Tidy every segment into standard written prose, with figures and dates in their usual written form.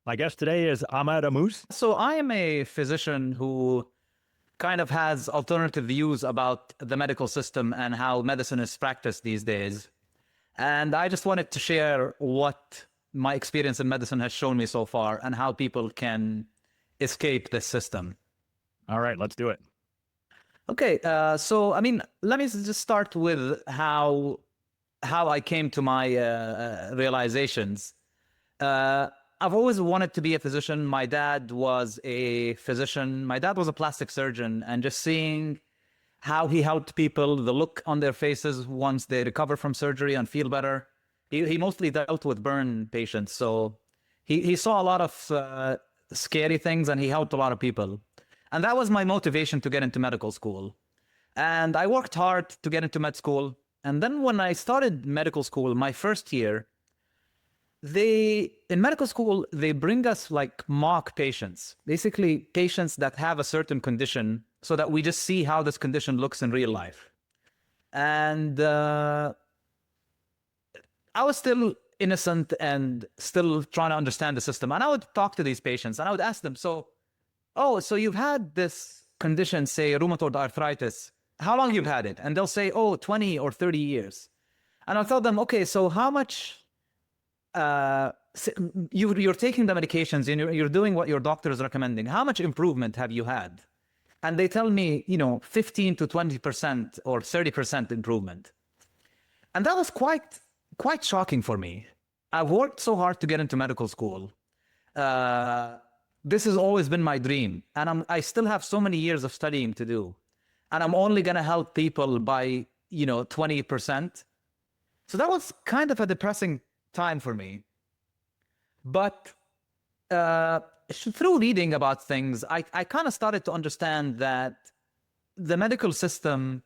My guest today is Ahmad Ammous. So I am a physician who kind of has alternative views about the medical system and how medicine is practiced these days. And I just wanted to share what my experience in medicine has shown me so far and how people can escape this system. All right, let's do it. Okay, let me just start with how I came to my realizations. I've always wanted to be a physician. My dad was a physician. My dad was a plastic surgeon, and just seeing how he helped people, the look on their faces once they recover from surgery and feel better. He mostly dealt with burn patients, so he saw a lot of scary things, and he helped a lot of people. And that was my motivation to get into medical school. And I worked hard to get into med school. And then when I started medical school, my first year, in medical school, they bring us like mock patients, basically patients that have a certain condition so that we just see how this condition looks in real life. And I was still innocent and still trying to understand the system. And I would talk to these patients and I would ask them, so you've had this condition, say rheumatoid arthritis. How long you've had it? And they'll say, 20 or 30 years. And I'll tell them, okay, so how much you're taking the medications and you're doing what your doctor is recommending. How much improvement have you had? And they tell me, 15 to 20% or 30% improvement. And that was quite shocking for me. I've worked so hard to get into medical school. This has always been my dream. And I still have so many years of studying to do. And I'm only going to help people by, 20%. So that was kind of a depressing time for me. But through reading about things, I kind of started to understand that the medical system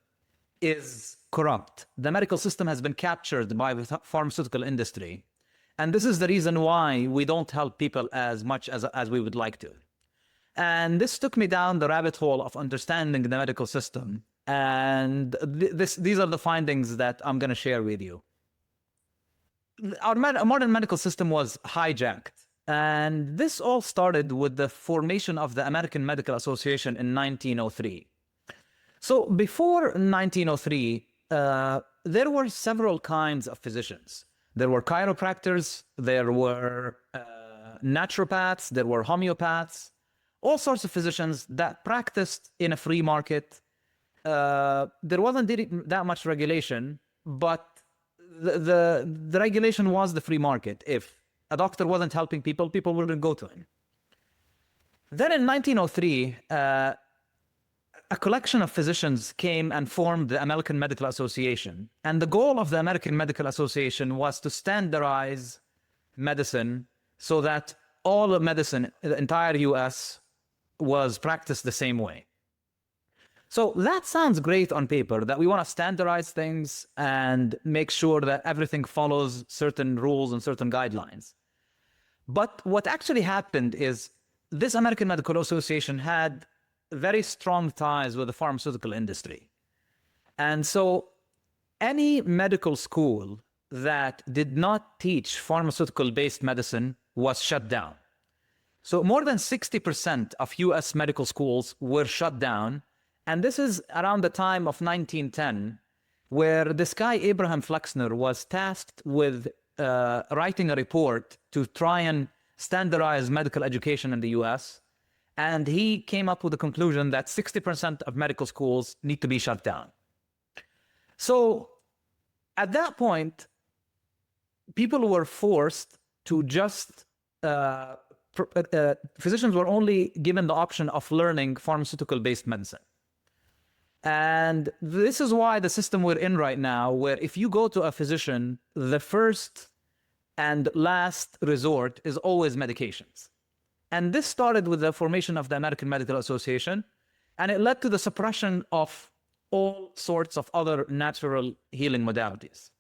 is corrupt. The medical system has been captured by the pharmaceutical industry. And this is the reason why we don't help people as much as we would like to. And this took me down the rabbit hole of understanding the medical system. And these are the findings that I'm going to share with you. Our modern medical system was hijacked. And this all started with the formation of the American Medical Association in 1903. So before 1903, there were several kinds of physicians. There were chiropractors, there were naturopaths, there were homeopaths, all sorts of physicians that practiced in a free market. There wasn't that much regulation, but the regulation was the free market. If a doctor wasn't helping people, people wouldn't go to him. Then in 1903, a collection of physicians came and formed the American Medical Association. And the goal of the American Medical Association was to standardize medicine so that all of medicine, the entire US, was practiced the same way. So that sounds great on paper, that we want to standardize things and make sure that everything follows certain rules and certain guidelines. But what actually happened is this American Medical Association had very strong ties with the pharmaceutical industry. And so any medical school that did not teach pharmaceutical-based medicine was shut down. So more than 60% of US medical schools were shut down. And this is around the time of 1910, where this guy, Abraham Flexner, was tasked with writing a report to try and standardize medical education in the US. And he came up with the conclusion that 60% of medical schools need to be shut down. So at that point, people were forced to just, physicians were only given the option of learning pharmaceutical-based medicine. And this is why the system we're in right now, where if you go to a physician, the first and last resort is always medications. And this started with the formation of the American Medical Association, and it led to the suppression of all sorts of other natural healing modalities.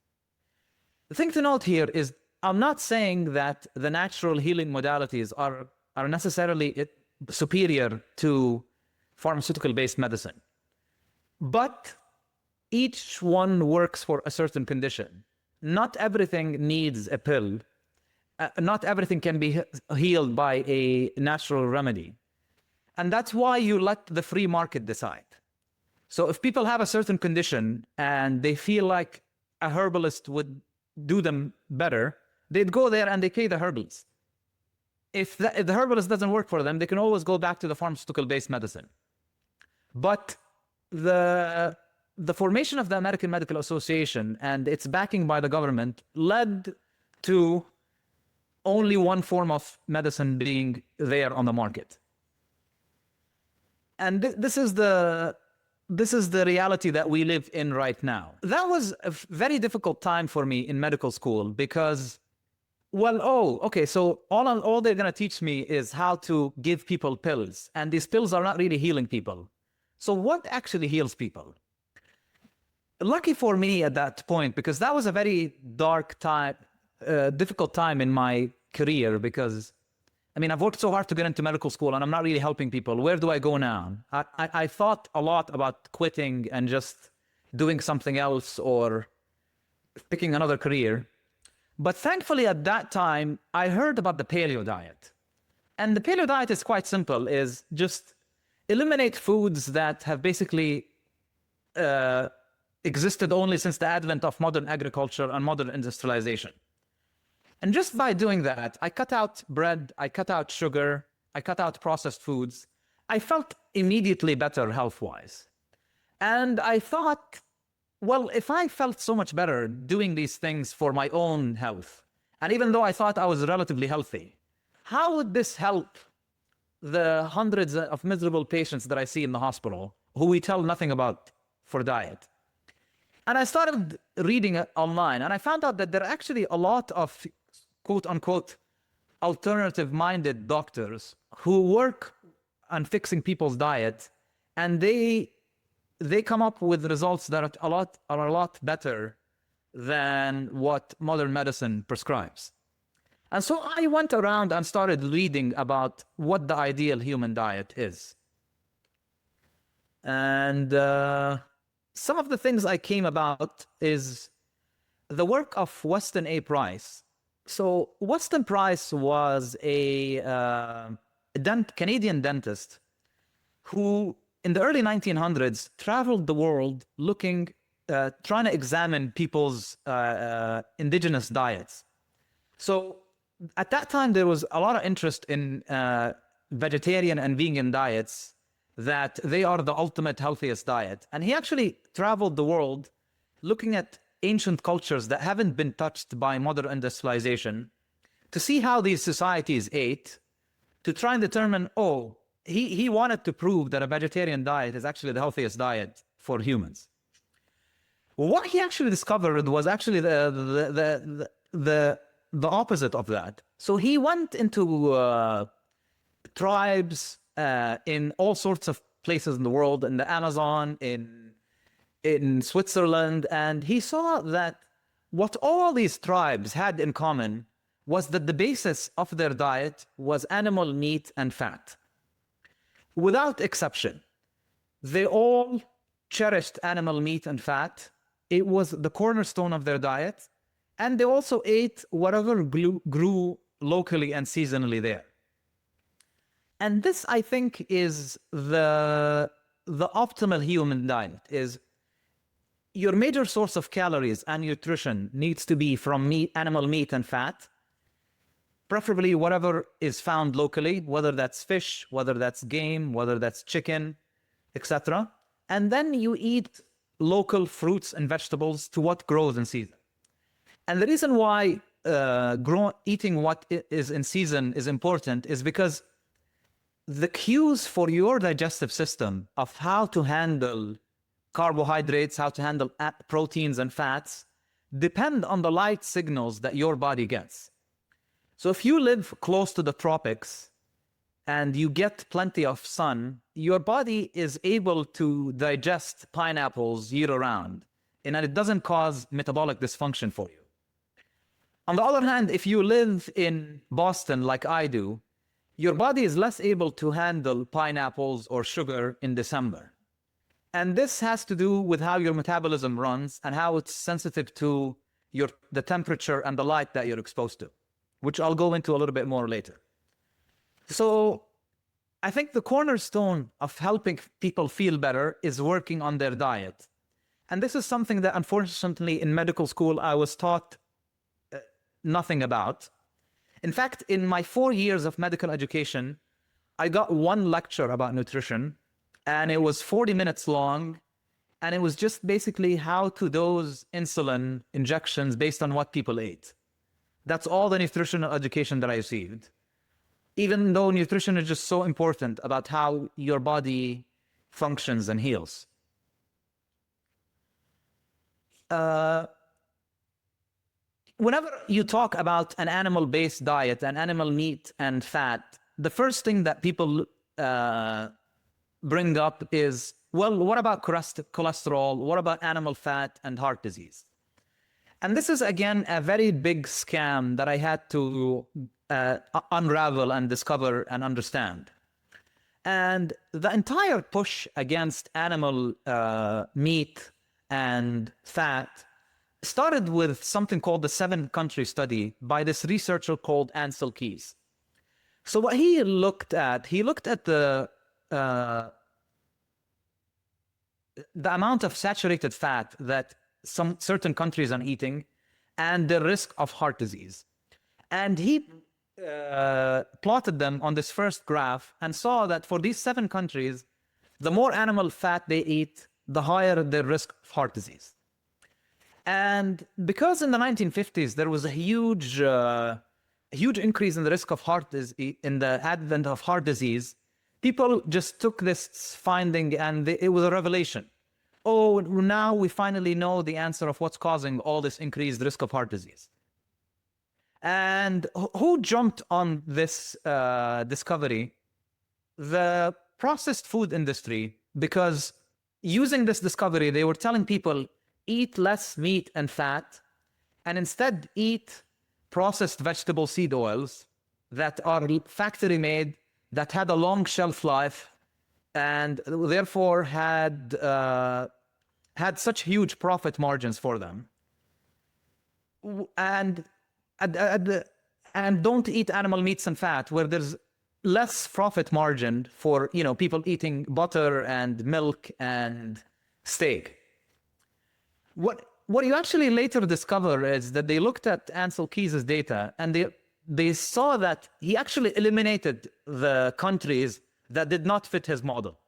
The thing to note here is I'm not saying that the natural healing modalities are necessarily superior to pharmaceutical-based medicine. But each one works for a certain condition. Not everything needs a pill. not everything can be healed by a natural remedy. And that's why you let the free market decide. So if people have a certain condition and they feel like a herbalist would do them better, they'd go there and they pay the herbalist. If the herbalist doesn't work for them, they can always go back to the pharmaceutical-based medicine. But the formation of the American Medical Association and its backing by the government led to only one form of medicine being there on the market. And this is the reality that we live in right now. That was a very difficult time for me in medical school because, well, okay, so all they're going to teach me is how to give people pills, and these pills are not really healing people. So what actually heals people? Lucky for me at that point, because that was a very dark time, difficult time in my career, because I mean, I've worked so hard to get into medical school and I'm not really helping people. Where do I go now? I thought a lot about quitting and just doing something else or picking another career. But thankfully at that time, I heard about the paleo diet. And the paleo diet is quite simple, is just eliminate foods that have basically existed only since the advent of modern agriculture and modern industrialization. And just by doing that, I cut out bread, I cut out sugar, I cut out processed foods. I felt immediately better health-wise. And I thought, well, if I felt so much better doing these things for my own health, and even though I thought I was relatively healthy, how would this help the hundreds of miserable patients that I see in the hospital who we tell nothing about for diet? And I started reading it online, and I found out that there are actually a lot of quote-unquote alternative-minded doctors who work on fixing people's diet, and they come up with results that are a lot better than what modern medicine prescribes. And so I went around and started reading about what the ideal human diet is. And some of the things I came about is the work of Weston A. Price. So Weston Price was a Canadian dentist who, in the early 1900s, traveled the world looking, trying to examine people's indigenous diets. So at that time, there was a lot of interest in vegetarian and vegan diets, that they are the ultimate healthiest diet. And he actually traveled the world looking at ancient cultures that haven't been touched by modern industrialization to see how these societies ate, to try and determine, he wanted to prove that a vegetarian diet is actually the healthiest diet for humans. What he actually discovered was actually the opposite of that. So he went into tribes in all sorts of places in the world, in the Amazon, in Switzerland, and he saw that what all these tribes had in common was that the basis of their diet was animal meat and fat. Without exception, they all cherished animal meat and fat. It was the cornerstone of their diet, and they also ate whatever grew locally and seasonally there. And this, I think, is the optimal human diet, is your major source of calories and nutrition needs to be from meat, animal meat and fat, preferably whatever is found locally, whether that's fish, whether that's game, whether that's chicken, etc. And then you eat local fruits and vegetables to what grows in season. And the reason why eating what is in season is important is because the cues for your digestive system of how to handle carbohydrates, how to handle proteins and fats, depend on the light signals that your body gets. So if you live close to the tropics and you get plenty of sun, your body is able to digest pineapples year-round, and it doesn't cause metabolic dysfunction for you. On the other hand, if you live in Boston like I do, your body is less able to handle pineapples or sugar in December. And this has to do with how your metabolism runs and how it's sensitive to the temperature and the light that you're exposed to. which I'll go into a little bit more later. So I think the cornerstone of helping people feel better is working on their diet. And this is something that, unfortunately, in medical school, I was taught nothing about. In fact, in my 4 years of medical education, I got one lecture about nutrition, and it was 40 minutes long, and it was just basically how to dose insulin injections based on what people ate. That's all the nutritional education that I received. Even though nutrition is just so important about how your body functions and heals. Whenever you talk about an animal-based diet, an animal meat and fat, the first thing that people bring up is, well, what about cholesterol? What about animal fat and heart disease? And this is, again, a very big scam that I had to unravel and discover and understand. And the entire push against animal meat and fat started with something called the 7-country study by this researcher called Ansel Keys. So what he looked at the amount of saturated fat that some certain countries are eating and the risk of heart disease. And he plotted them on this first graph and saw that for these 7 countries, the more animal fat they eat, the higher the risk of heart disease. And because in the 1950s, there was a huge increase in the risk of heart disease, in the advent of heart disease, people just took this finding and it was a revelation. Oh, now we finally know the answer of what's causing all this increased risk of heart disease. And who jumped on this discovery? The processed food industry, because using this discovery, they were telling people, eat less meat and fat, and instead eat processed vegetable seed oils that are factory made, that had a long shelf life, and therefore had such huge profit margins for them. And don't eat animal meats and fat, where there's less profit margin for people eating butter and milk and steak. What you actually later discover is that they looked at Ansel Keys' data and they saw that he actually eliminated the countries that did not fit his model.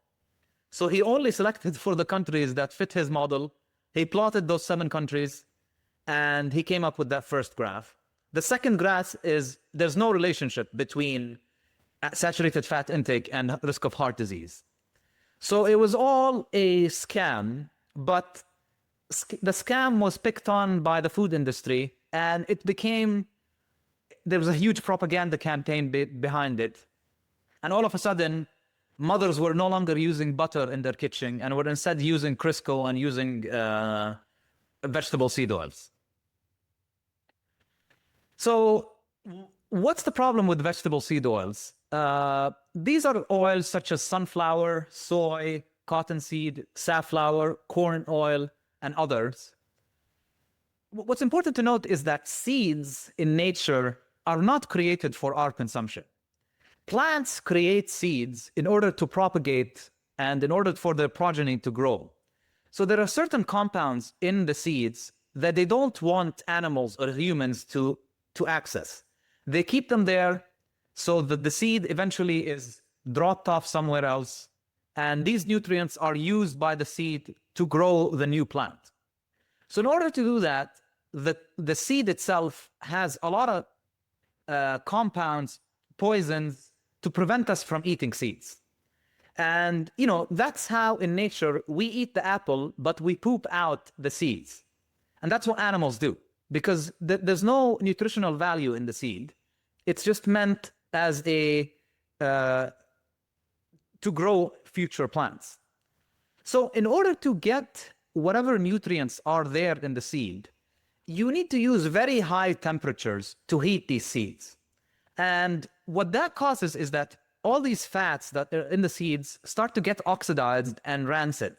So he only selected for the countries that fit his model. He plotted those 7 countries and he came up with that first graph. The second graph is there's no relationship between saturated fat intake and risk of heart disease. So it was all a scam, but the scam was picked on by the food industry, and there was a huge propaganda campaign behind it. And all of a sudden, mothers were no longer using butter in their kitchen and were instead using Crisco and using vegetable seed oils. So what's the problem with vegetable seed oils? These are oils such as sunflower, soy, cottonseed, safflower, corn oil, and others. What's important to note is that seeds in nature are not created for our consumption. Plants create seeds in order to propagate and in order for their progeny to grow. So there are certain compounds in the seeds that they don't want animals or humans to access. They keep them there so that the seed eventually is dropped off somewhere else, and these nutrients are used by the seed to grow the new plant. So in order to do that, the seed itself has a lot of compounds, poisons, to prevent us from eating seeds. And, that's how in nature we eat the apple, but we poop out the seeds. And that's what animals do, because there's no nutritional value in the seed. It's just meant as to grow future plants. So in order to get whatever nutrients are there in the seed, you need to use very high temperatures to heat these seeds. And what that causes is that all these fats that are in the seeds start to get oxidized and rancid.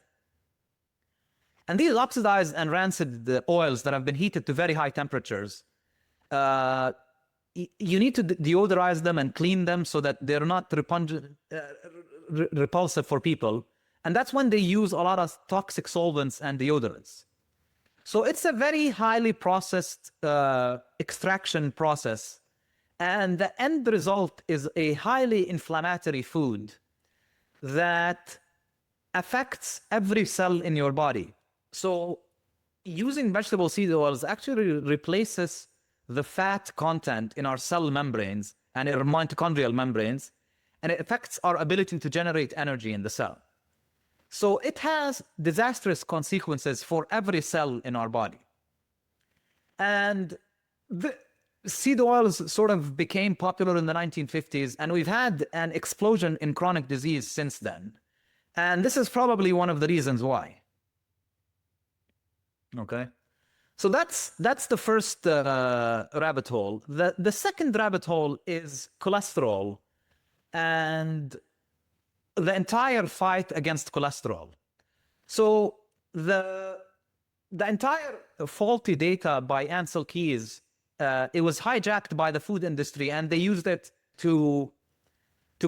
And these oxidized and rancid oils that have been heated to very high temperatures you need to deodorize them and clean them so that they're not repulsive for people. And that's when they use a lot of toxic solvents and deodorants. So it's a very highly processed extraction process. And the end result is a highly inflammatory food that affects every cell in your body. So using vegetable seed oils actually replaces the fat content in our cell membranes and in our mitochondrial membranes, and it affects our ability to generate energy in the cell. So it has disastrous consequences for every cell in our body. And the seed oils sort of became popular in the 1950s, and we've had an explosion in chronic disease since then. And this is probably one of the reasons why. Okay, so that's the first rabbit hole. The second rabbit hole is cholesterol and the entire fight against cholesterol. So the entire faulty data by Ansel Keys, it was hijacked by the food industry, and they used it to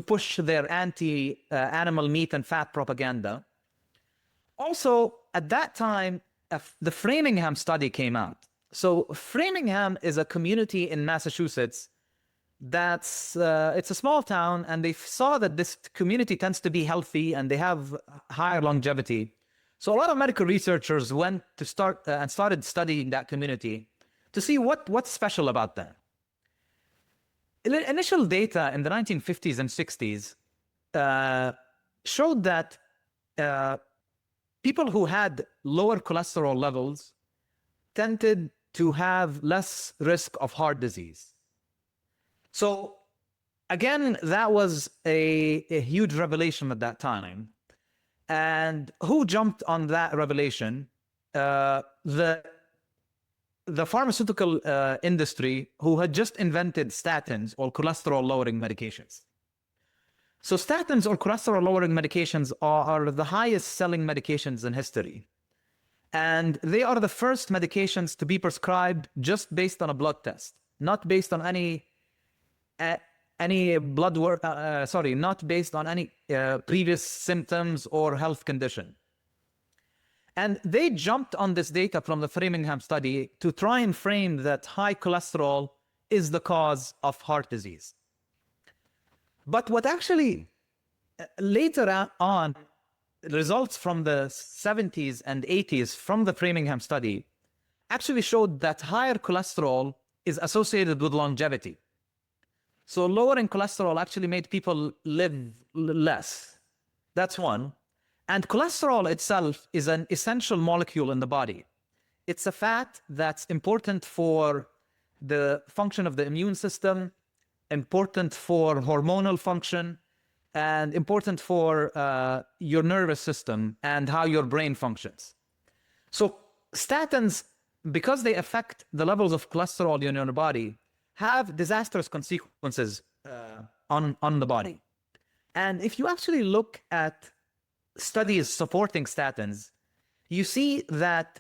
push their anti-animal meat and fat propaganda. Also, at that time, the Framingham study came out. So Framingham is a community in Massachusetts that's it's a small town, and they saw that this community tends to be healthy and they have higher longevity. So a lot of medical researchers went to started studying that community to see what's special about them. Initial data in the 1950s and 60s showed that people who had lower cholesterol levels tended to have less risk of heart disease. So again, that was a huge revelation at that time. And who jumped on that revelation? The pharmaceutical industry, who had just invented statins, or cholesterol-lowering medications. So statins, or cholesterol-lowering medications, are the highest-selling medications in history. And they are the first medications to be prescribed just based on a blood test, not based on any blood work, not based on any previous symptoms or health condition. And they jumped on this data from the Framingham study to try and frame that high cholesterol is the cause of heart disease. But what actually later on, results from the 70s and 80s from the Framingham study actually showed that higher cholesterol is associated with longevity. So lowering cholesterol actually made people live less. That's one. And cholesterol itself is an essential molecule in the body. It's a fat that's important for the function of the immune system, important for hormonal function, and important for your nervous system and how your brain functions. So statins, because they affect the levels of cholesterol in your body, have disastrous consequences on the body. And if you actually look at studies supporting statins, you see that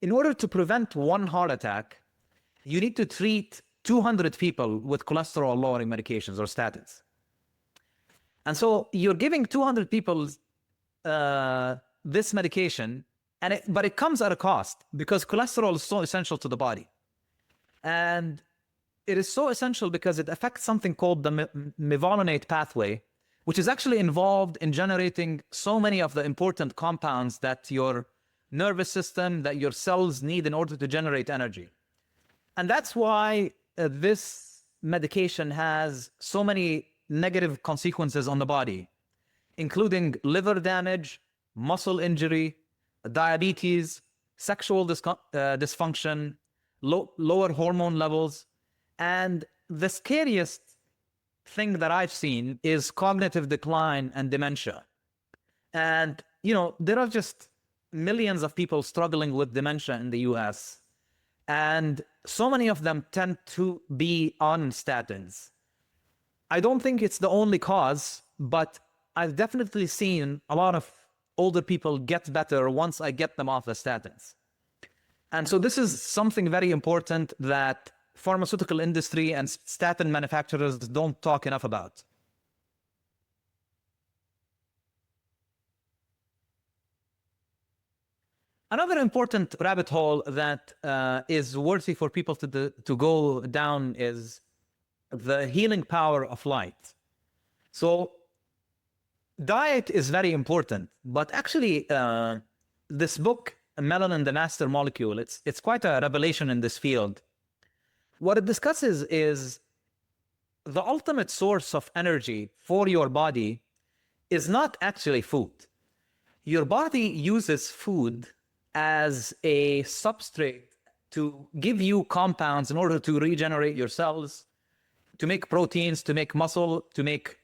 in order to prevent one heart attack, you need to treat 200 people with cholesterol-lowering medications or statins. And so you're giving 200 people this medication, but it comes at a cost, because cholesterol is so essential to the body. And it is so essential because it affects something called the mevalonate pathway, which is actually involved in generating so many of the important compounds that your nervous system, that your cells need in order to generate energy. And that's why this medication has so many negative consequences on the body, including liver damage, muscle injury, diabetes, sexual dysfunction, lower hormone levels. And the scariest thing that I've seen is cognitive decline and dementia. And, there are just millions of people struggling with dementia in the US. And so many of them tend to be on statins. I don't think it's the only cause, but I've definitely seen a lot of older people get better once I get them off the statins. And so this is something very important that pharmaceutical industry and statin manufacturers don't talk enough about. Another important rabbit hole that is worthy for people to go down is the healing power of light. So diet is very important, but actually this book, Melanin, the Master Molecule, it's quite a revelation in this field. What it discusses is the ultimate source of energy for your body is not actually food. Your body uses food as a substrate to give you compounds in order to regenerate your cells, to make proteins, to make muscle, to make,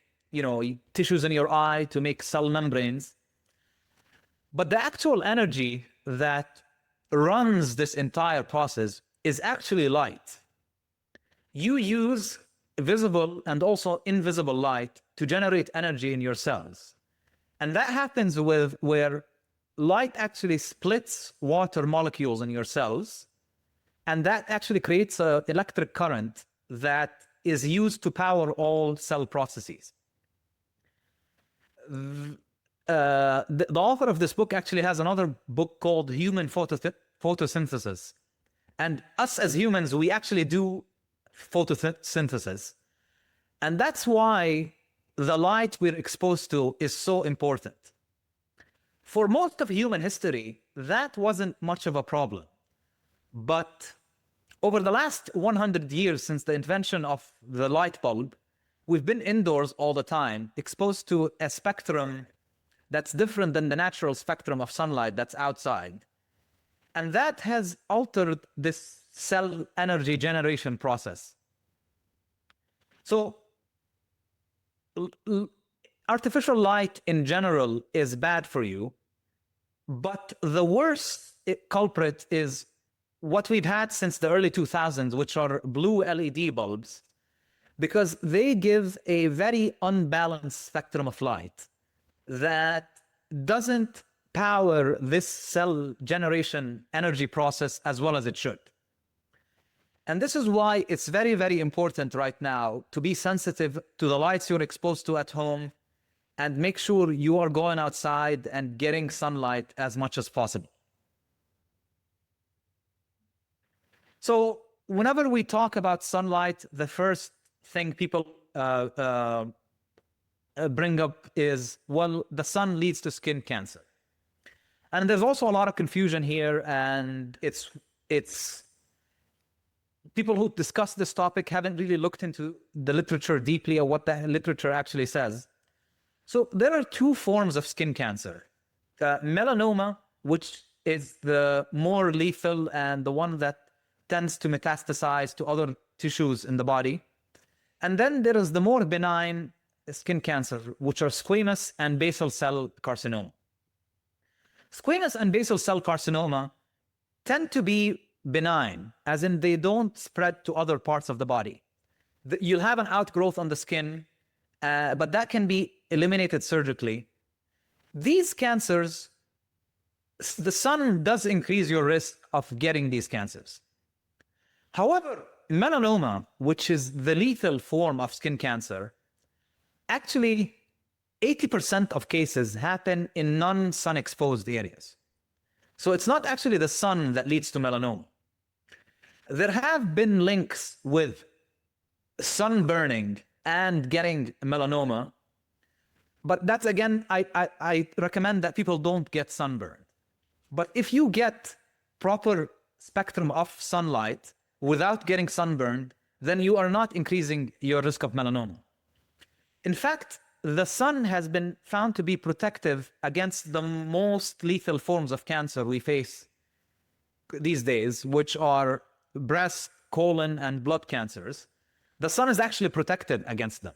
tissues in your eye, to make cell membranes. But the actual energy that runs this entire process is actually light. You use visible and also invisible light to generate energy in your cells. And that happens where light actually splits water molecules in your cells, and that actually creates an electric current that is used to power all cell processes. The author of this book actually has another book called Human Photosynthesis. And us as humans, we actually do photosynthesis. And that's why the light we're exposed to is so important. For most of human history, that wasn't much of a problem. But over the last 100 years since the invention of the light bulb, we've been indoors all the time, exposed to a spectrum that's different than the natural spectrum of sunlight that's outside. And that has altered this cell energy generation process. So artificial light in general is bad for you, but the worst culprit is what we've had since the early 2000s, which are blue LED bulbs, because they give a very unbalanced spectrum of light that doesn't power this cell generation energy process as well as it should. And this is why it's very, very important right now to be sensitive to the lights you're exposed to at home and make sure you are going outside and getting sunlight as much as possible. So whenever we talk about sunlight, the first thing people bring up is, well, the sun leads to skin cancer. And there's also a lot of confusion here, and it's people who discuss this topic haven't really looked into the literature deeply or what the literature actually says. So there are two forms of skin cancer. Melanoma, which is the more lethal and the one that tends to metastasize to other tissues in the body. And then there is the more benign skin cancer, which are squamous and basal cell carcinoma. Squamous and basal cell carcinoma tend to be benign, as in they don't spread to other parts of the body. You'll have an outgrowth on the skin, but that can be eliminated surgically. These cancers, the sun does increase your risk of getting these cancers. However, melanoma, which is the lethal form of skin cancer, actually 80% of cases happen in non-sun exposed areas. So it's not actually the sun that leads to melanoma. There have been links with sunburning and getting melanoma, but that's, again, I recommend that people don't get sunburned. But if you get proper spectrum of sunlight without getting sunburned, then you are not increasing your risk of melanoma. In fact, the sun has been found to be protective against the most lethal forms of cancer we face these days, which are breast, colon, and blood cancers. The sun is actually protected against them.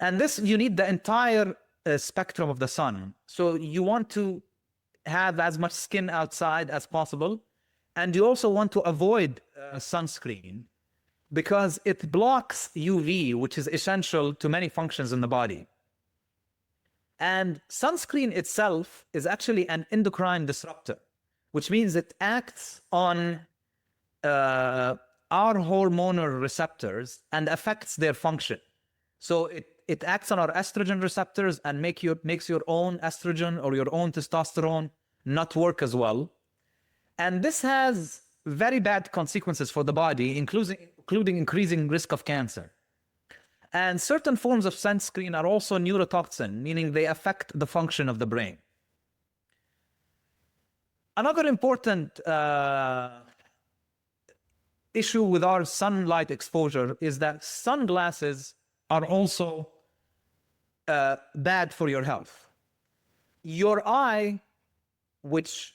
And this, you need the entire spectrum of the sun. So you want to have as much skin outside as possible. And you also want to avoid sunscreen because it blocks UV, which is essential to many functions in the body. And sunscreen itself is actually an endocrine disruptor, which means it acts on our hormonal receptors and affects their function. So it acts on our estrogen receptors and makes your own estrogen or your own testosterone not work as well. And this has very bad consequences for the body, including increasing risk of cancer. And certain forms of sunscreen are also neurotoxin, meaning they affect the function of the brain. Another important issue with our sunlight exposure is that sunglasses are also bad for your health. Your eye, which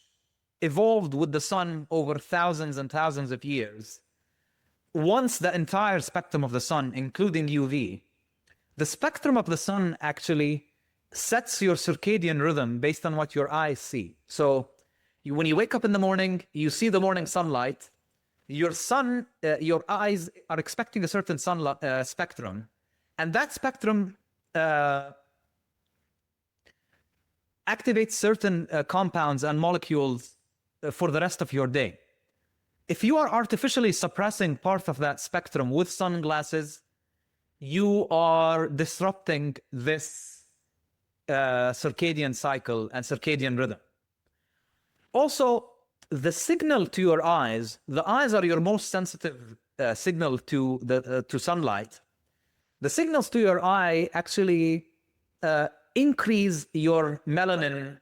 evolved with the sun over thousands and thousands of years, wants the entire spectrum of the sun, including UV. The spectrum of the sun actually sets your circadian rhythm based on what your eyes see. So when you wake up in the morning, you see the morning sunlight, your eyes are expecting a certain sunlight spectrum, and that spectrum activates certain compounds and molecules for the rest of your day. If you are artificially suppressing part of that spectrum with sunglasses, you are disrupting this circadian cycle and circadian rhythm. Also, the signal to your eyes, the eyes are your most sensitive signal to sunlight. The signals to your eye actually increase your melanin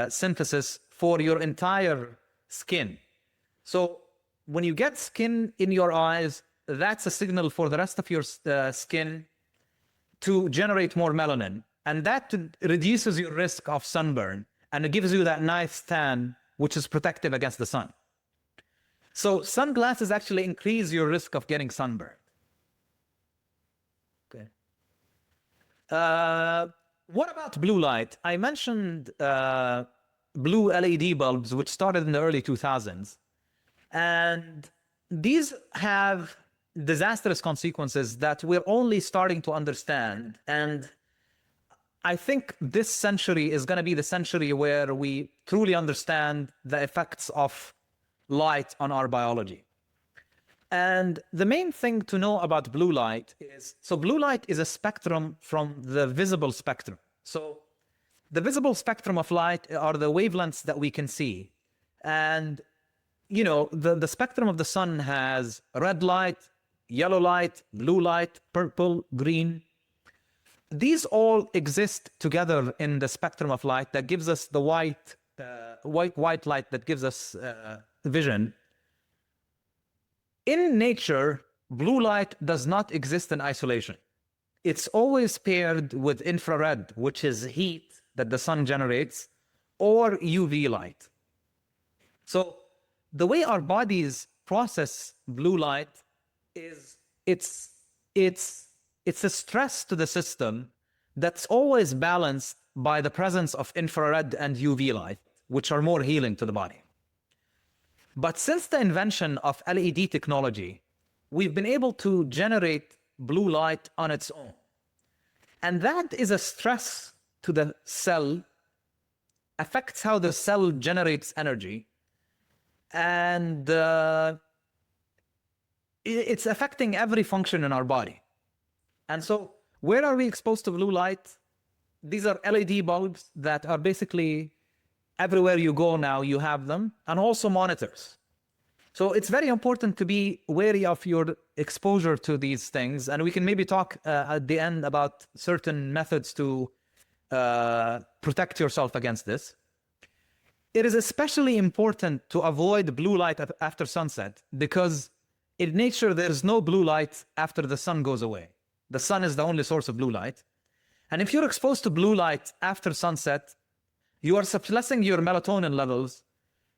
synthesis for your entire skin. So when you get skin in your eyes, that's a signal for the rest of your skin to generate more melanin. And that reduces your risk of sunburn. And it gives you that nice tan, which is protective against the sun. So sunglasses actually increase your risk of getting sunburned. Okay. What about blue light? I mentioned blue LED bulbs, which started in the early 2000s. And these have disastrous consequences that we're only starting to understand. And I think this century is going to be the century where we truly understand the effects of light on our biology. And the main thing to know about blue light is, so blue light is a spectrum from the visible spectrum. So the visible spectrum of light are the wavelengths that we can see. And, you know, the spectrum of the sun has red light, yellow light, blue light, purple, green. These all exist together in the spectrum of light that gives us the white light that gives us vision. In nature, blue light does not exist in isolation. It's always paired with infrared, which is heat that the sun generates, or UV light. So the way our bodies process blue light is it's a stress to the system that's always balanced by the presence of infrared and UV light, which are more healing to the body. But since the invention of LED technology, we've been able to generate blue light on its own. And that is a stress to the cell, affects how the cell generates energy, and it's affecting every function in our body. And so where are we exposed to blue light? These are LED bulbs that are basically everywhere you go now, you have them, and also monitors. So it's very important to be wary of your exposure to these things. And we can maybe talk at the end about certain methods to protect yourself against this. It is especially important to avoid blue light after sunset, because in nature, there's no blue light after the sun goes away. The sun is the only source of blue light. And if you're exposed to blue light after sunset, you are suppressing your melatonin levels.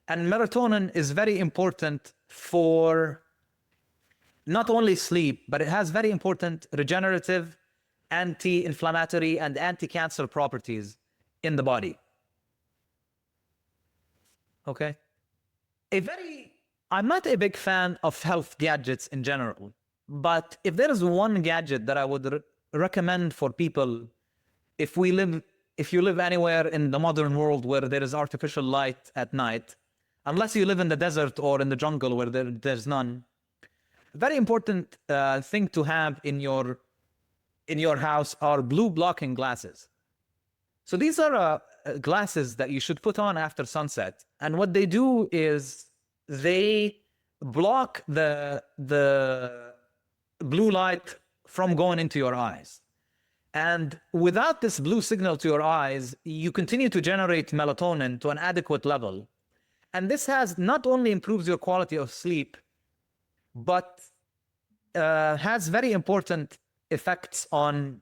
And melatonin is very important for not only sleep, but it has very important regenerative, anti-inflammatory, and anti-cancer properties in the body. Okay? I'm not a big fan of health gadgets in general, but if there is one gadget that I would recommend for people, if you live anywhere in the modern world where there is artificial light at night, unless you live in the desert or in the jungle where there's none, very important thing to have in your house are blue blocking glasses. So these are glasses that you should put on after sunset. And what they do is they block the blue light from going into your eyes. And without this blue signal to your eyes, you continue to generate melatonin to an adequate level. And this has not only improves your quality of sleep, but has very important effects on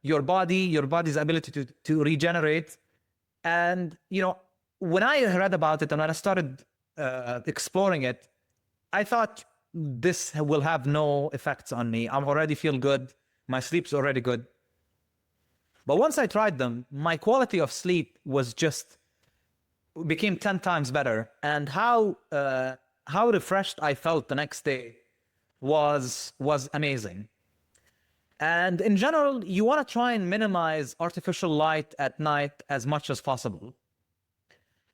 your body's ability to regenerate. And, when I read about it and when I started exploring it, I thought this will have no effects on me. I'm already feel good. My sleep's already good. But once I tried them, my quality of sleep became 10 times better. And how refreshed I felt the next day was amazing. And in general, you want to try and minimize artificial light at night as much as possible.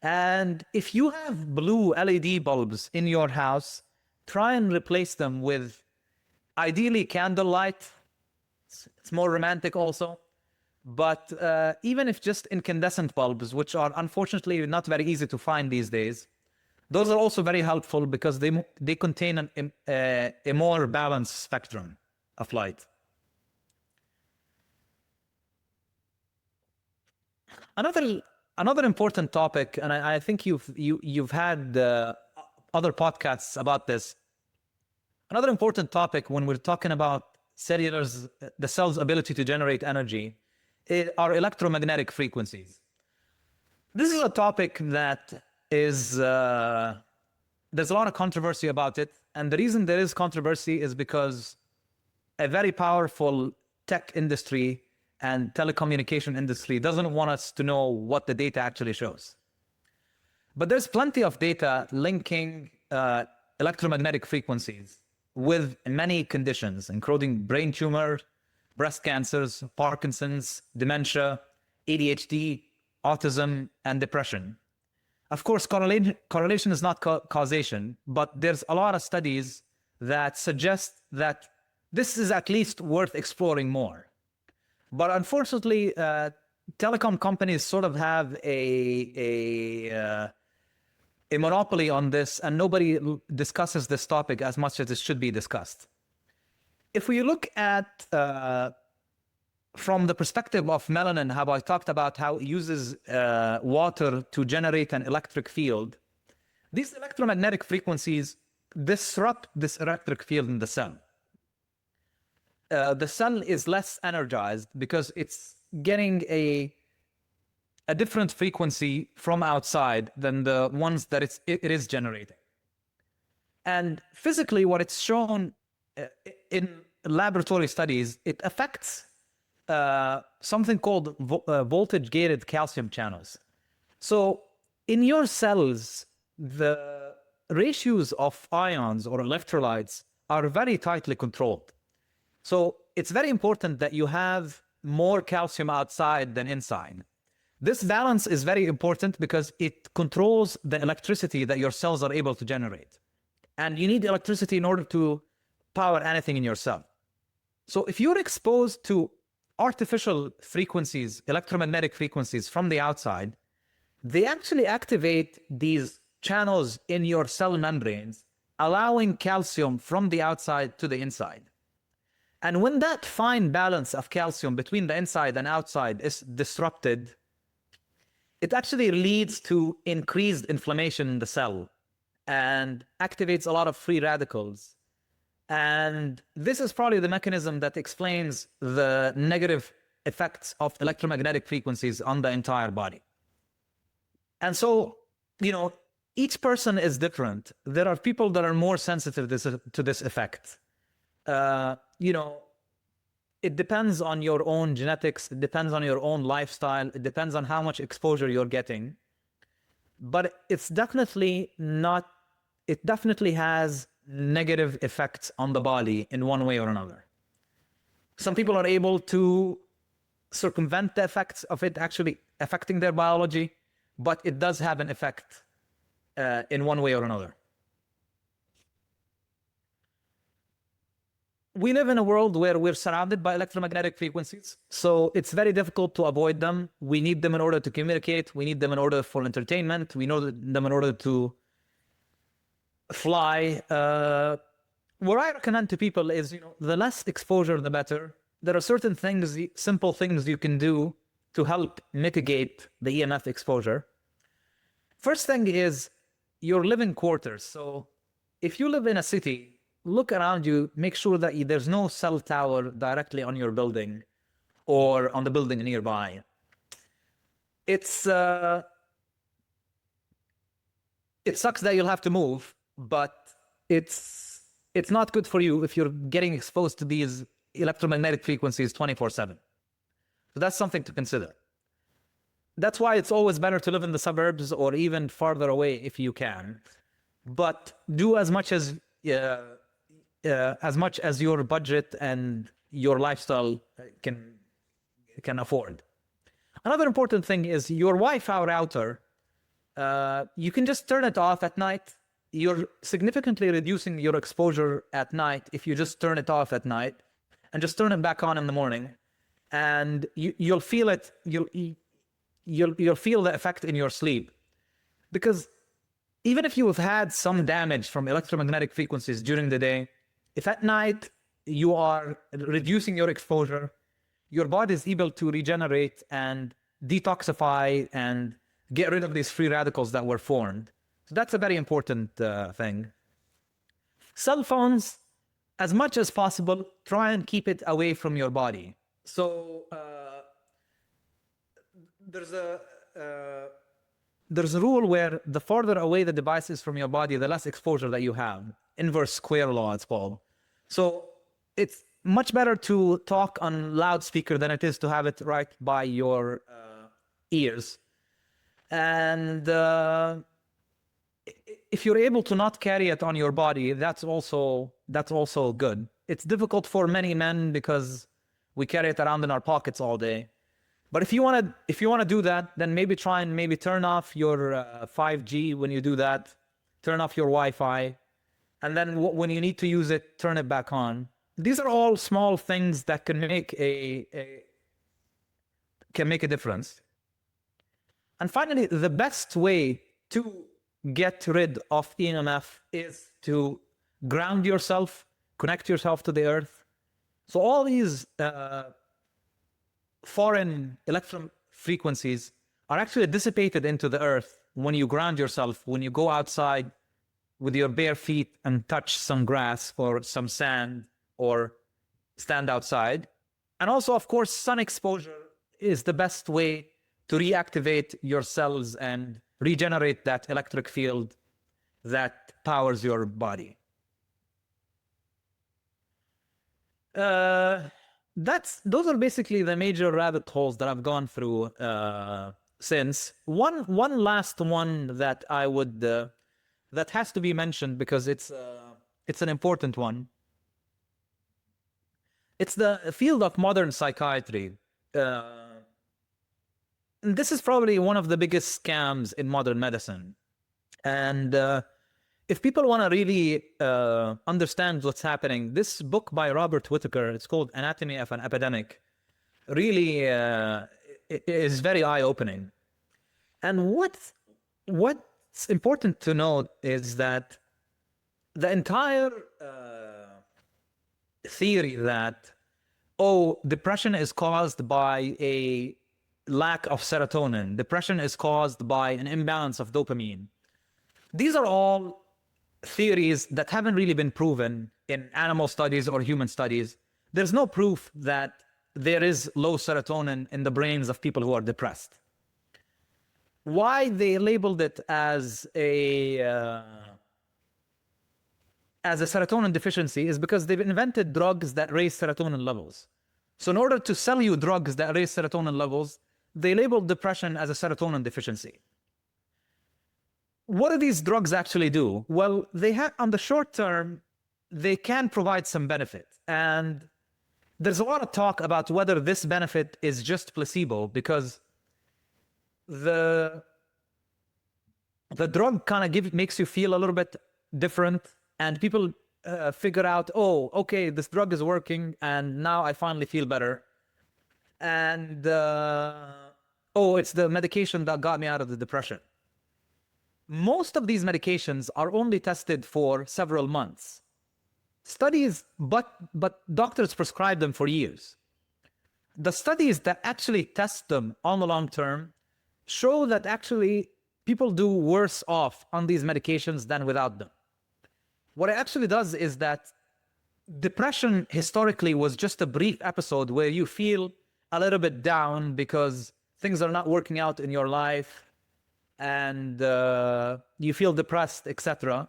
And if you have blue LED bulbs in your house, try and replace them with ideally candlelight. It's more romantic also. But even if just incandescent bulbs, which are unfortunately not very easy to find these days, those are also very helpful because they contain a more balanced spectrum of light. Another important topic, and I think you've had other podcasts about this. Another important topic when we're talking about the cell's ability to generate energy are electromagnetic frequencies. This is a topic that is there's a lot of controversy about it, and the reason there is controversy is because a very powerful tech industry and telecommunication industry doesn't want us to know what the data actually shows. But there's plenty of data linking electromagnetic frequencies with many conditions, including brain tumor, breast cancers, Parkinson's, dementia, ADHD, autism, and depression. Of course, correlation is not causation, but there's a lot of studies that suggest that this is at least worth exploring more. But unfortunately, telecom companies sort of have a monopoly on this, and nobody discusses this topic as much as it should be discussed. If we look at from the perspective of melanin, how I talked about how it uses water to generate an electric field, these electromagnetic frequencies disrupt this electric field in the cell. The cell is less energized because it's getting a different frequency from outside than the ones that it is generating. And physically, what it's shown in laboratory studies, it affects something called voltage-gated calcium channels. So in your cells, the ratios of ions or electrolytes are very tightly controlled. So it's very important that you have more calcium outside than inside. This balance is very important because it controls the electricity that your cells are able to generate. And you need electricity in order to power anything in your cell. So if you're exposed to artificial frequencies, electromagnetic frequencies from the outside, they actually activate these channels in your cell membranes, allowing calcium from the outside to the inside. And when that fine balance of calcium between the inside and outside is disrupted, it actually leads to increased inflammation in the cell and activates a lot of free radicals. And this is probably the mechanism that explains the negative effects of electromagnetic frequencies on the entire body. And so, each person is different. There are people that are more sensitive to this effect. It depends on your own genetics. It depends on your own lifestyle. It depends on how much exposure you're getting. But it definitely has negative effects on the body in one way or another. Some people are able to circumvent the effects of it actually affecting their biology, but it does have an effect in one way or another. we live in a world where we're surrounded by electromagnetic frequencies. So it's very difficult to avoid them. We need them in order to communicate. We need them in order for entertainment. We need them in order to fly. What I recommend to people is, the less exposure, the better. There are certain things, simple things you can do to help mitigate the EMF exposure. First thing is your living quarters. So if you live in a city, look around you, make sure that there's no cell tower directly on your building or on the building nearby. It sucks that you'll have to move, but it's not good for you if you're getting exposed to these electromagnetic frequencies 24/7. So that's something to consider. That's why it's always better to live in the suburbs or even farther away if you can. But do as much as your budget and your lifestyle can afford. Another important thing is your Wi-Fi router. You can just turn it off at night. You're significantly reducing your exposure at night if you just turn it off at night and just turn it back on in the morning, and you'll feel it. You'll feel the effect in your sleep, because even if you have had some damage from electromagnetic frequencies during the day, if at night you are reducing your exposure, your body is able to regenerate and detoxify and get rid of these free radicals that were formed. So that's a very important thing. Cell phones, as much as possible, try and keep it away from your body. So there's a rule where the farther away the device is from your body, the less exposure that you have. Inverse square law, it's called. So it's much better to talk on loudspeaker than it is to have it right by your ears. And if you're able to not carry it on your body, that's also good. It's difficult for many men because we carry it around in our pockets all day. But if you want to do that, then maybe try and turn off your 5G when you do that. Turn off your Wi-Fi, and then when you need to use it, turn it back on. These are all small things that can make a difference. And finally, the best way to get rid of EMF is to ground yourself, connect yourself to the earth. So all these foreign electron frequencies are actually dissipated into the earth when you ground yourself, when you go outside with your bare feet and touch some grass or some sand or stand outside. And also, of course, sun exposure is the best way to reactivate your cells and regenerate that electric field that powers your body. Those are basically the major rabbit holes that I've gone through since. One last one that I would that has to be mentioned because it's an important one. It's the field of modern psychiatry. This is probably one of the biggest scams in modern medicine. And if people want to really understand what's happening, this book by Robert Whitaker, it's called Anatomy of an Epidemic, really is very eye-opening. And what's important to note is that the entire theory that, depression is caused by a lack of serotonin, depression is caused by an imbalance of dopamine, these are all theories that haven't really been proven in animal studies or human studies. There's no proof that there is low serotonin in the brains of people who are depressed. Why they labeled it as a serotonin deficiency is because they've invented drugs that raise serotonin levels. So in order to sell you drugs that raise serotonin levels, they labeled depression as a serotonin deficiency. What do these drugs actually do? Well, they have, on the short term, they can provide some benefit. And there's a lot of talk about whether this benefit is just placebo, because the drug kind of makes you feel a little bit different, and people figure out, oh, okay, this drug is working, and now I finally feel better. And oh, it's the medication that got me out of the depression. Most of these medications are only tested for several months. Studies, but doctors prescribe them for years. The studies that actually test them on the long term show that actually people do worse off on these medications than without them. What it actually does is that depression historically was just a brief episode where you feel a little bit down because things are not working out in your life and you feel depressed, etc.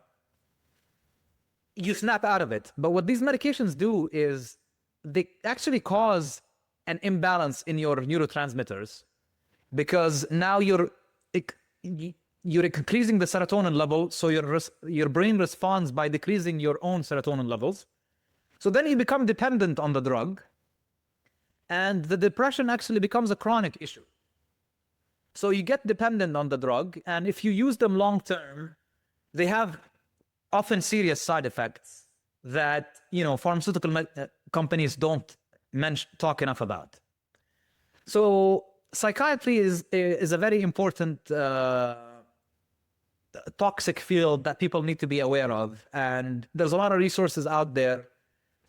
You snap out of it. But what these medications do is they actually cause an imbalance in your neurotransmitters, because now you're increasing the serotonin level, so your brain responds by decreasing your own serotonin levels. So then you become dependent on the drug, and the depression actually becomes a chronic issue. So you get dependent on the drug, and if you use them long term, they have often serious side effects that pharmaceutical companies don't talk enough about. So psychiatry is a very important toxic field that people need to be aware of, and there's a lot of resources out there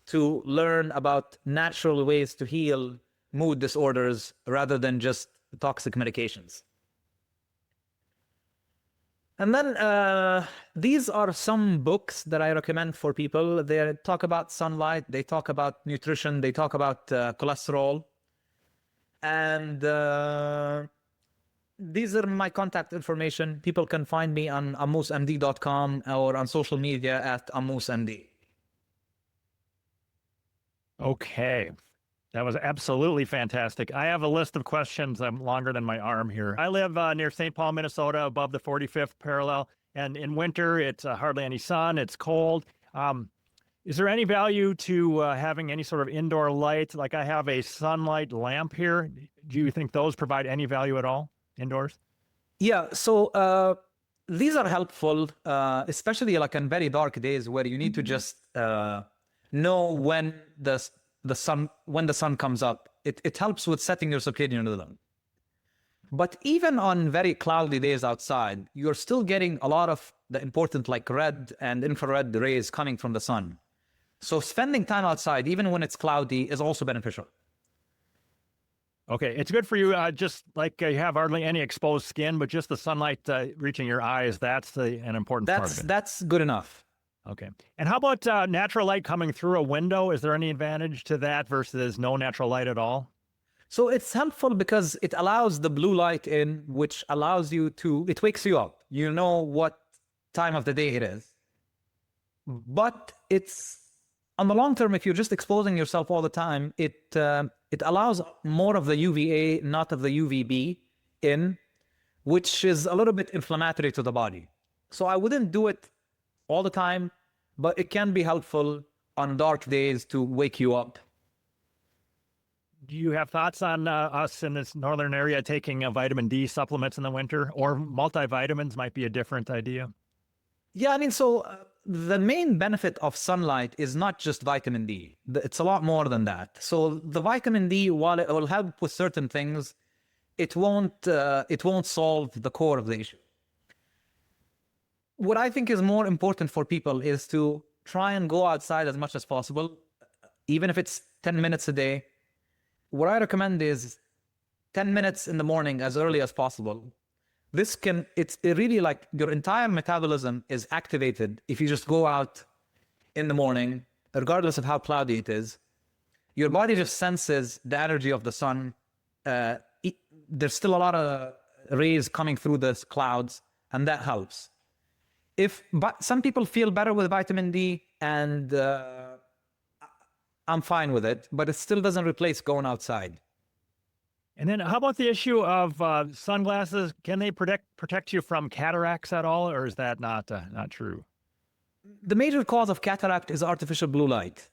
to learn about natural ways to heal mood disorders rather than just toxic medications. And then these are some books that I recommend for people. They talk about sunlight, they talk about nutrition, they talk about cholesterol. And these are my contact information. People can find me on ammousmd.com or on social media at ammousmd. Okay. That was absolutely fantastic. I have a list of questions longer than my arm here. I live near St. Paul, Minnesota, above the 45th parallel. And in winter, it's hardly any sun. It's cold. Is there any value to having any sort of indoor light? Like I have a sunlight lamp here. Do you think those provide any value at all indoors? Yeah, so these are helpful, especially like on very dark days where you need to just know when the sun comes up. It helps with setting your circadian rhythm. But even on very cloudy days outside, you're still getting a lot of the important like red and infrared rays coming from the sun. So spending time outside, even when it's cloudy, is also beneficial. Okay, it's good for you, just like you have hardly any exposed skin, but just the sunlight reaching your eyes, that's an important part of it. That's good enough. Okay. And how about natural light coming through a window? Is there any advantage to that versus no natural light at all? So it's helpful because it allows the blue light in, which allows you it wakes you up. You know what time of the day it is. But it's, on the long term, if you're just exposing yourself all the time, it allows more of the UVA, not of the UVB in, which is a little bit inflammatory to the body. So I wouldn't do it all the time, but it can be helpful on dark days to wake you up. Do you have thoughts on us in this northern area taking vitamin D supplements in the winter, or multivitamins might be a different idea? Yeah, I mean, so the main benefit of sunlight is not just vitamin D. It's a lot more than that. So the vitamin D, while it will help with certain things, it won't solve the core of the issue. What I think is more important for people is to try and go outside as much as possible, even if it's 10 minutes a day. What I recommend is 10 minutes in the morning as early as possible. It's really like your entire metabolism is activated if you just go out in the morning, regardless of how cloudy it is. Your body just senses the energy of the sun. There's still a lot of rays coming through the clouds, and that helps. But some people feel better with vitamin D, and I'm fine with it, but it still doesn't replace going outside. And then how about the issue of sunglasses? Can they protect you from cataracts at all, or is that not true? The major cause of cataract is artificial blue light.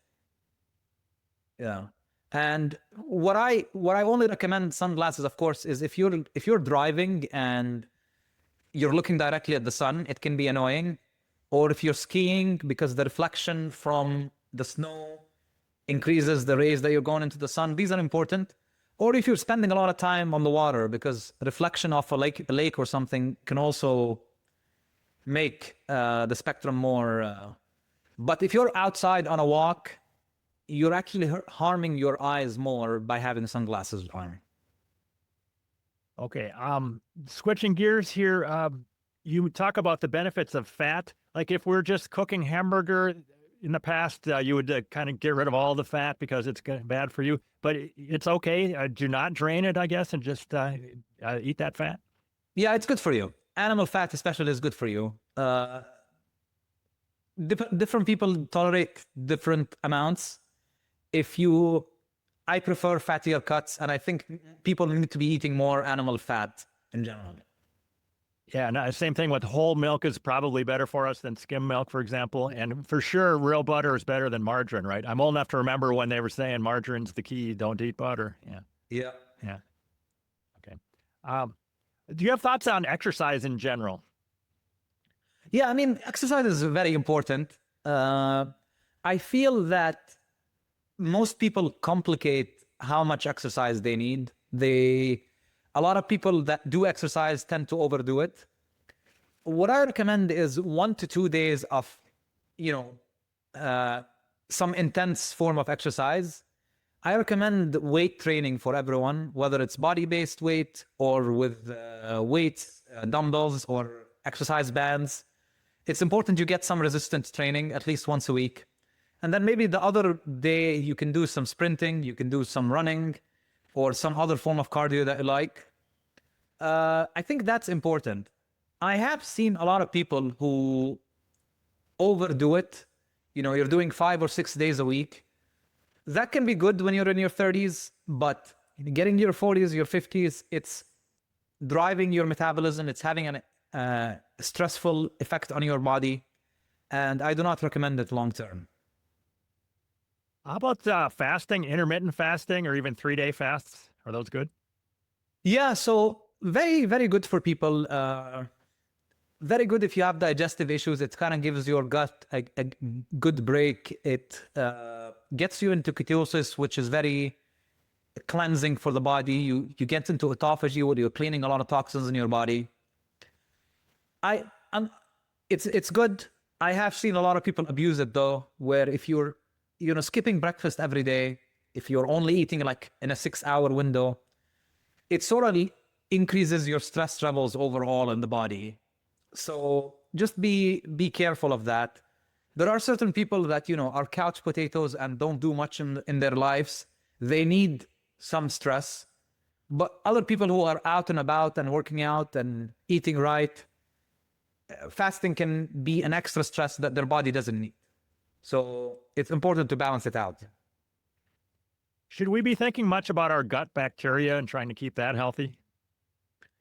Yeah. And what I only recommend sunglasses, of course, is if you're driving and you're looking directly at the sun, it can be annoying. or if you're skiing, because the reflection from the snow increases the rays that you're going into the sun. These are important. Or if you're spending a lot of time on the water, because reflection off a lake or something can also make the spectrum more. But if you're outside on a walk, you're actually harming your eyes more by having sunglasses on. Okay. Switching gears here, you talk about the benefits of fat. Like if we're just cooking hamburger in the past, you would kind of get rid of all the fat because it's bad for you. But it's okay. Do not drain it, I guess, and just eat that fat. Yeah, it's good for you. Animal fat especially is good for you. Different people tolerate different amounts. I prefer fattier cuts, and I think people need to be eating more animal fat in general. Yeah, no, same thing with whole milk is probably better for us than skim milk, for example. And for sure, real butter is better than margarine, right? I'm old enough to remember when they were saying margarine's the key, don't eat butter. Yeah. Yeah. Yeah. Okay. Do you have thoughts on exercise in general? Yeah, I mean, exercise is very important. I feel that most people complicate how much exercise they need. A lot of people that do exercise tend to overdo it. What I recommend is 1 to 2 days of, some intense form of exercise. I recommend weight training for everyone, whether it's body-based weight or with weights, dumbbells, or exercise bands. It's important you get some resistance training at least once a week. And then maybe the other day you can do some sprinting, you can do some running, or some other form of cardio that you like. I think that's important. I have seen a lot of people who overdo it. You're doing 5 or 6 days a week. That can be good when you're in your 30s, but getting to your 40s, your 50s, it's driving your metabolism. It's having a stressful effect on your body. And I do not recommend it long term. How about fasting, intermittent fasting, or even 3-day fasts? Are those good? Yeah, so very, very good for people. Very good if you have digestive issues. It kind of gives your gut a good break. It gets you into ketosis, which is very cleansing for the body. You get into autophagy where you're cleaning a lot of toxins in your body. It's good. I have seen a lot of people abuse it though, where if you're skipping breakfast every day, if you're only eating like in a 6-hour window, it sort of increases your stress levels overall in the body. So just be careful of that. There are certain people that, are couch potatoes and don't do much in their lives. They need some stress. But other people who are out and about and working out and eating right, fasting can be an extra stress that their body doesn't need. So it's important to balance it out. Should we be thinking much about our gut bacteria and trying to keep that healthy?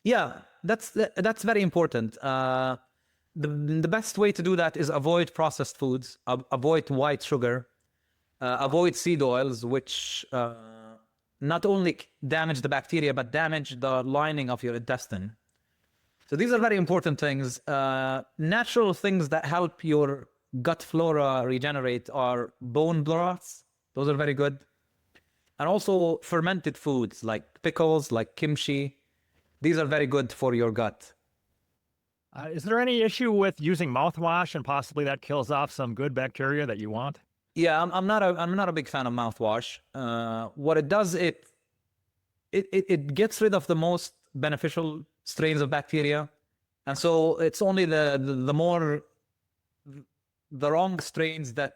Yeah, that's very important. The best way to do that is avoid processed foods, avoid white sugar, avoid seed oils, which not only damage the bacteria, but damage the lining of your intestine. So these are very important things. Natural things that help your gut flora regenerate are bone broths. Those are very good. And also fermented foods like pickles, like kimchi. These are very good for your gut. Is there any issue with using mouthwash and possibly that kills off some good bacteria that you want? Yeah, I'm not a big fan of mouthwash. What it does, it gets rid of the most beneficial strains of bacteria, and so it's only the wrong strains that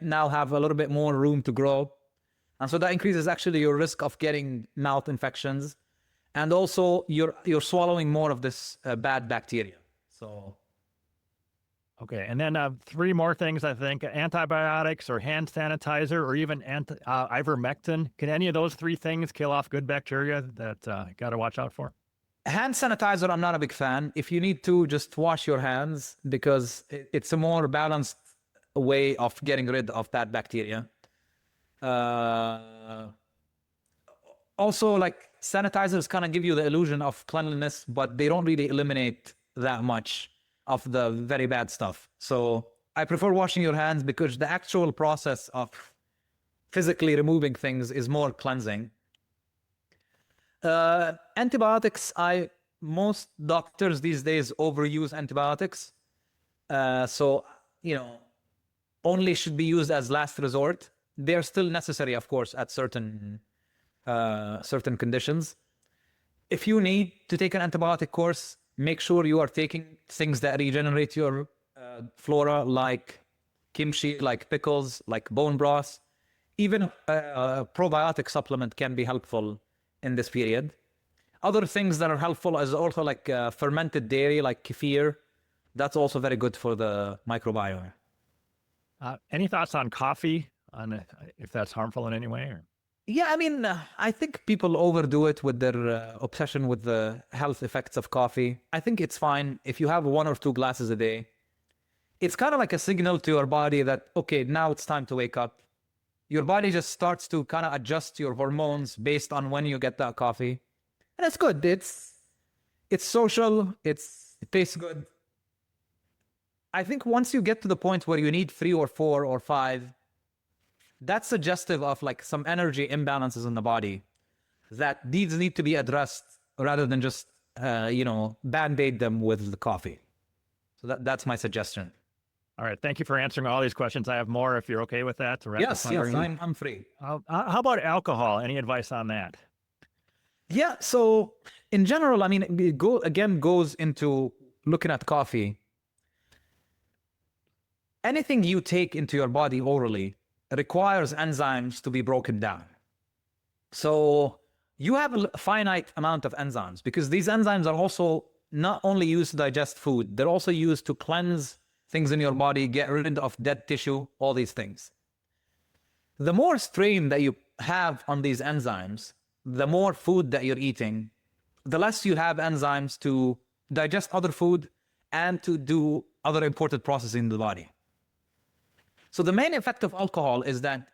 now have a little bit more room to grow, and so that increases actually your risk of getting mouth infections, and also you're swallowing more of this bad bacteria. So. Okay, and then 3 more things, I think. Antibiotics or hand sanitizer or even ivermectin. Can any of those 3 things kill off good bacteria that got to watch out for? Hand sanitizer, I'm not a big fan. If you need to, just wash your hands because it's a more balanced way of getting rid of that bacteria. Also, like sanitizers kind of give you the illusion of cleanliness, but they don't really eliminate that much of the very bad stuff. So I prefer washing your hands because the actual process of physically removing things is more cleansing. Antibiotics, most doctors these days overuse antibiotics. So, only should be used as last resort. They're still necessary, of course, at certain conditions. If you need to take an antibiotic course, make sure you are taking things that regenerate your flora, like kimchi, like pickles, like bone broth. Even a probiotic supplement can be helpful in this period. Other things that are helpful is also like fermented dairy, like kefir. That's also very good for the microbiome. Any thoughts on coffee, on if that's harmful in any way? Or? Yeah, I mean, I think people overdo it with their obsession with the health effects of coffee. I think it's fine if you have 1 or 2 glasses a day. It's kind of like a signal to your body that, okay, now it's time to wake up. Your body just starts to kind of adjust your hormones based on when you get that coffee. And it's good. It's social. It tastes good. I think once you get to the point where you need 3 or 4 or 5, that's suggestive of like some energy imbalances in the body that these need to be addressed rather than just, band-aid them with the coffee. So that's my suggestion. All right. Thank you for answering all these questions. I have more if you're okay with that. Yes, I'm free. How about alcohol? Any advice on that? Yeah. So in general, I mean, it goes into looking at coffee. Anything you take into your body orally requires enzymes to be broken down. So you have a finite amount of enzymes because these enzymes are also not only used to digest food, they're also used to cleanse things in your body, get rid of dead tissue, all these things. The more strain that you have on these enzymes, the more food that you're eating, the less you have enzymes to digest other food and to do other important processes in the body. So the main effect of alcohol is that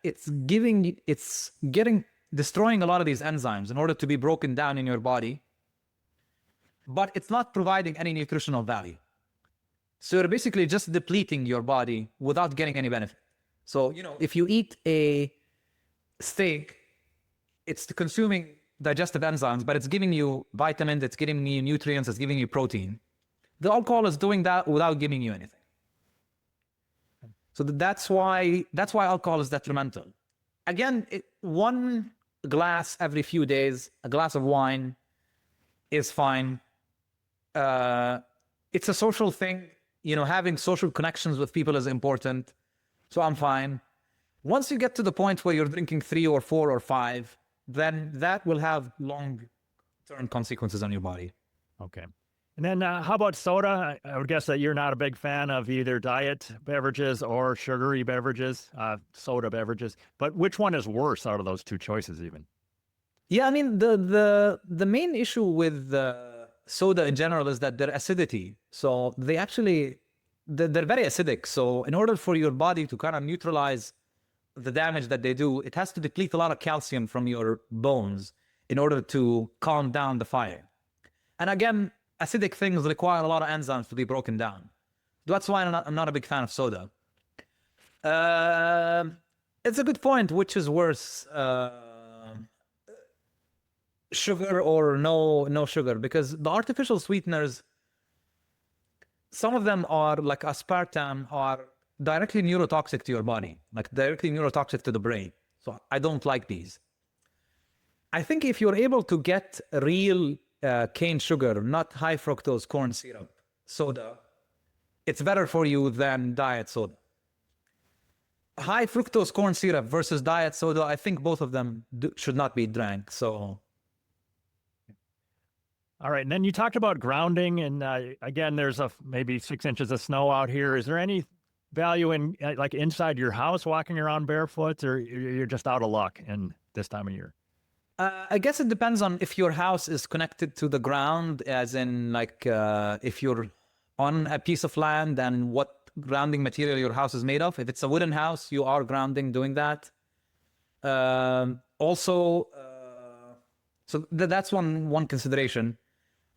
destroying a lot of these enzymes in order to be broken down in your body, but it's not providing any nutritional value. So you're basically just depleting your body without getting any benefit. So, if you eat a steak, it's consuming digestive enzymes, but it's giving you vitamins, it's giving you nutrients, it's giving you protein. The alcohol is doing that without giving you anything. So that's why alcohol is detrimental. Again, 1 glass every few days, a glass of wine is fine. It's a social thing. Having social connections with people is important. So I'm fine. Once you get to the point where you're drinking 3 or 4 or 5, then that will have long-term consequences on your body. Okay. And then how about soda? I would guess that you're not a big fan of either diet beverages or sugary beverages, soda beverages. But which one is worse out of those 2 choices even? Yeah, I mean, the main issue with soda in general is that their acidity. So they're very acidic. So in order for your body to kind of neutralize the damage that they do, it has to deplete a lot of calcium from your bones in order to calm down the fire. And again, acidic things require a lot of enzymes to be broken down. That's why I'm not a big fan of soda. It's a good point. Which is worse, sugar or no sugar? Because the artificial sweeteners, some of them are like aspartame, are directly neurotoxic to your body, like directly neurotoxic to the brain. So I don't like these. I think if you're able to get real cane sugar, not high fructose corn syrup soda, it's better for you than diet soda. High fructose corn syrup versus diet soda, I think both of them should not be drank. So, all right. And then you talked about grounding, and again, there's maybe 6 inches of snow out here. Is there any value in like inside your house walking around barefoot, or you're just out of luck in this time of year? I guess it depends on if your house is connected to the ground, as in like if you're on a piece of land and what grounding material your house is made of. If it's a wooden house, you are grounding doing that. Also, so that's one consideration.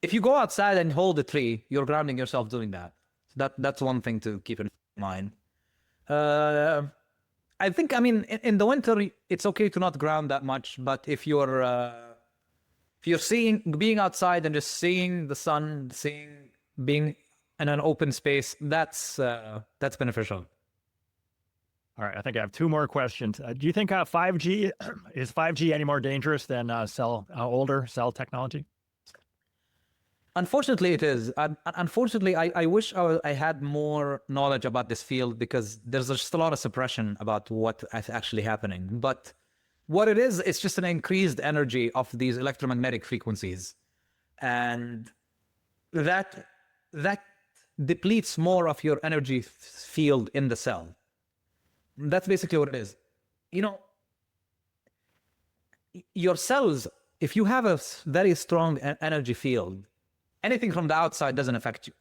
If you go outside and hold a tree, you're grounding yourself doing that. That's one thing to keep in mind. I think, I mean, in the winter, it's okay to not ground that much, but if you're being outside and just seeing the sun, being in an open space, that's beneficial. All right, I think I have two more questions. Do you think 5G is 5G any more dangerous than older cell technology? Unfortunately, it is. Unfortunately, I wish I had more knowledge about this field, because there's just a lot of suppression about what is actually happening. But what it is, it's just an increased energy of these electromagnetic frequencies, and that depletes more of your energy field in the cell. That's basically what it is. You know, your cells, if you have a very strong energy field, anything from the outside doesn't affect you.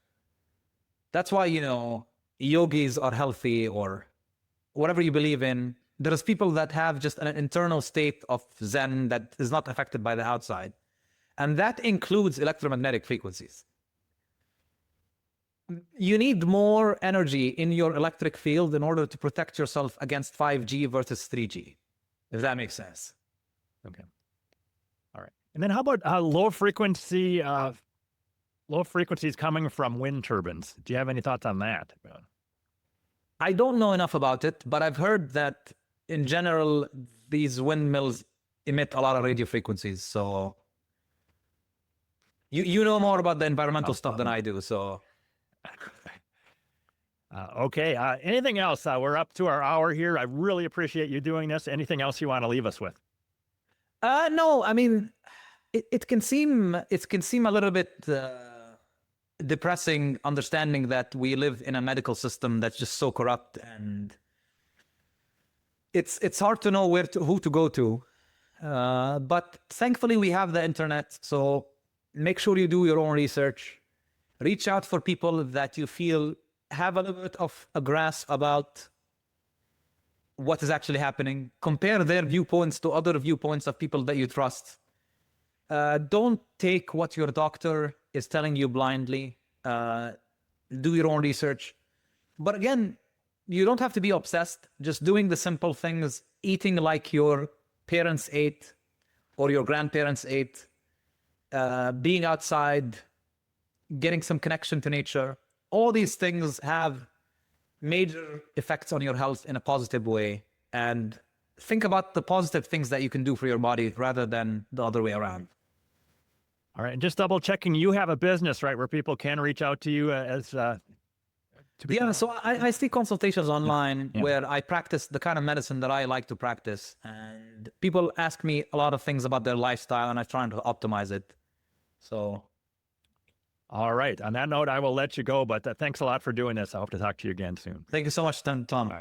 That's why, you know, yogis are healthy, or whatever you believe in. There's people that have just an internal state of Zen that is not affected by the outside. And that includes electromagnetic frequencies. You need more energy in your electric field in order to protect yourself against 5G versus 3G, if that makes sense. Okay. All right. And then how about low frequencies coming from wind turbines? Do you have any thoughts on that? I don't know enough about it, but I've heard that in general, these windmills emit a lot of radio frequencies. So you know more about the environmental stuff than I do. So okay. Anything else? We're up to our hour here. I really appreciate you doing this. Anything else you want to leave us with? No, I mean, it can seem a little bit depressing, understanding that we live in a medical system that's just so corrupt, and it's hard to know who to go to. But thankfully, we have the internet, so make sure you do your own research. Reach out for people that you feel have a little bit of a grasp about what is actually happening. Compare their viewpoints to other viewpoints of people that you trust. Don't take what your doctor is telling you blindly. Do your own research. But again, you don't have to be obsessed. Just doing the simple things, eating like your parents ate or your grandparents ate, being outside, getting some connection to nature. All these things have major effects on your health in a positive way. And think about the positive things that you can do for your body rather than the other way around. All right. And just double checking, you have a business, right, where people can reach out to you Yeah, so I see consultations online where I practice the kind of medicine that I like to practice. And people ask me a lot of things about their lifestyle, and I try to optimize it. So. All right. On that note, I will let you go, but thanks a lot for doing this. I hope to talk to you again soon. Thank you so much, Tom.